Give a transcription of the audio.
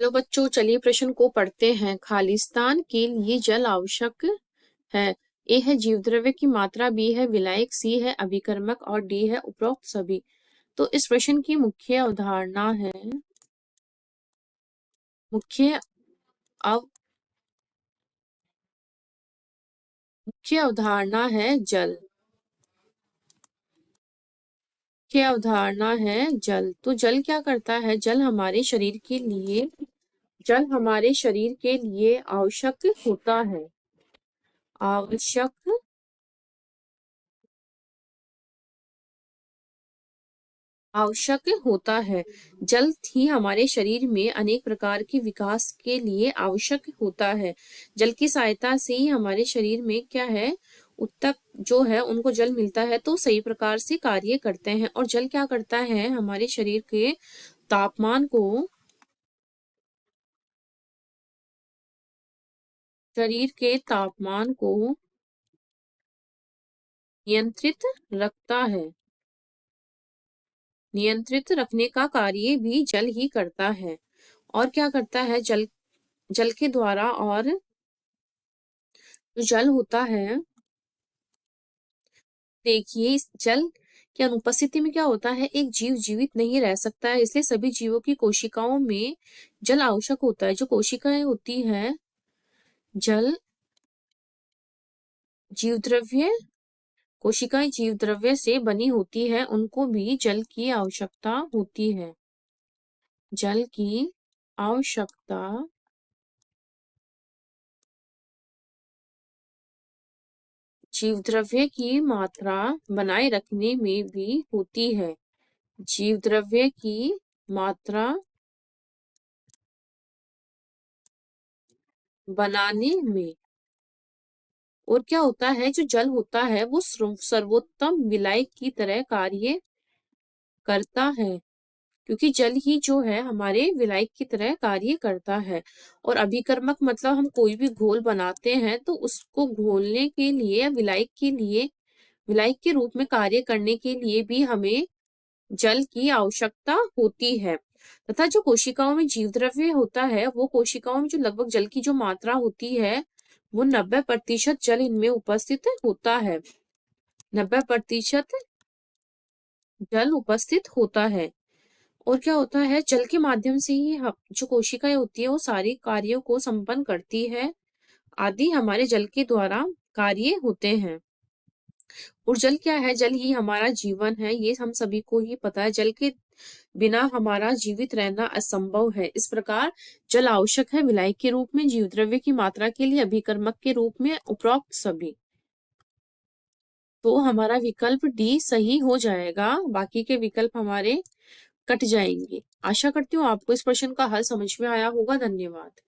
Hello बच्चों, चलिए प्रश्न को पढ़ते हैं। खालिस्तान के लिए जल आवश्यक है। ए है जीवद्रव्य की मात्रा, बी है विलायक, सी है अभिकर्मक और डी है उपरोक्त सभी। तो इस प्रश्न की मुख्य अवधारणा है मुख्य अव मुख्य अवधारणा है जल। मुख्य अवधारणा है जल। तो जल क्या करता है? जल हमारे शरीर के लिए आवश्यक होता है। आवश्यक आवश्यक होता है। जल ही हमारे शरीर में अनेक प्रकार के विकास के लिए आवश्यक होता है। जल की सहायता से ही हमारे शरीर में क्या है, उत्तक जो है उनको जल मिलता है तो सही प्रकार से कार्य करते हैं। और जल क्या करता है, हमारे तापमान को शरीर के तापमान को नियंत्रित रखता है। नियंत्रित रखने का कार्य भी जल ही करता है। और क्या करता है जल? जल के द्वारा, और जो जल होता है, देखिए इस जल की अनुपस्थिति में क्या होता है, एक जीव जीवित नहीं रह सकता है। इसलिए सभी जीवों की कोशिकाओं में जल आवश्यक होता है। जो कोशिकाएं होती है, जल जीवद्रव्य कोशिकाएं जीवद्रव्य से बनी होती है, उनको भी जल की आवश्यकता होती है। जल की आवश्यकता जीवद्रव्य की मात्रा बनाए रखने में भी होती है। जीवद्रव्य की मात्रा बनाने में। और क्या होता है, जो जल होता है वो सर्वोत्तम विलायक की तरह कार्य करता है, क्योंकि जल ही जो है हमारे विलायक की तरह कार्य करता है। और अभिकर्मक मतलब हम कोई भी घोल बनाते हैं तो उसको घोलने के लिए, विलायक के रूप में कार्य करने के लिए भी हमें जल की आवश्यकता होती है। तथा जो कोशिकाओं में जीवद्रव्य होता है, वो कोशिकाओं में जो लगभग जल की जो मात्रा होती है, वो 90% जल इनमें उपस्थित होता है। 90% जल उपस्थित होता है। और क्या होता है, जल के माध्यम से ही जो कोशिकाएं होती है वो सारे कार्यों को संपन्न करती है। आदि हमारे जल के द्वारा कार्य होते हैं। और जल क्या है? जल ही हमारा जीवन है, ये हम सभी को ही पता है। जल के बिना हमारा जीवित रहना असंभव है। इस प्रकार जल आवश्यक है विलायक के रूप में, जीवद्रव्य की मात्रा के लिए, अभिकर्मक के रूप में, उपरोक्त सभी। तो हमारा विकल्प डी सही हो जाएगा, बाकी के विकल्प हमारे कट जाएंगे। आशा करती हूँ आपको इस प्रश्न का हल समझ में आया होगा। धन्यवाद।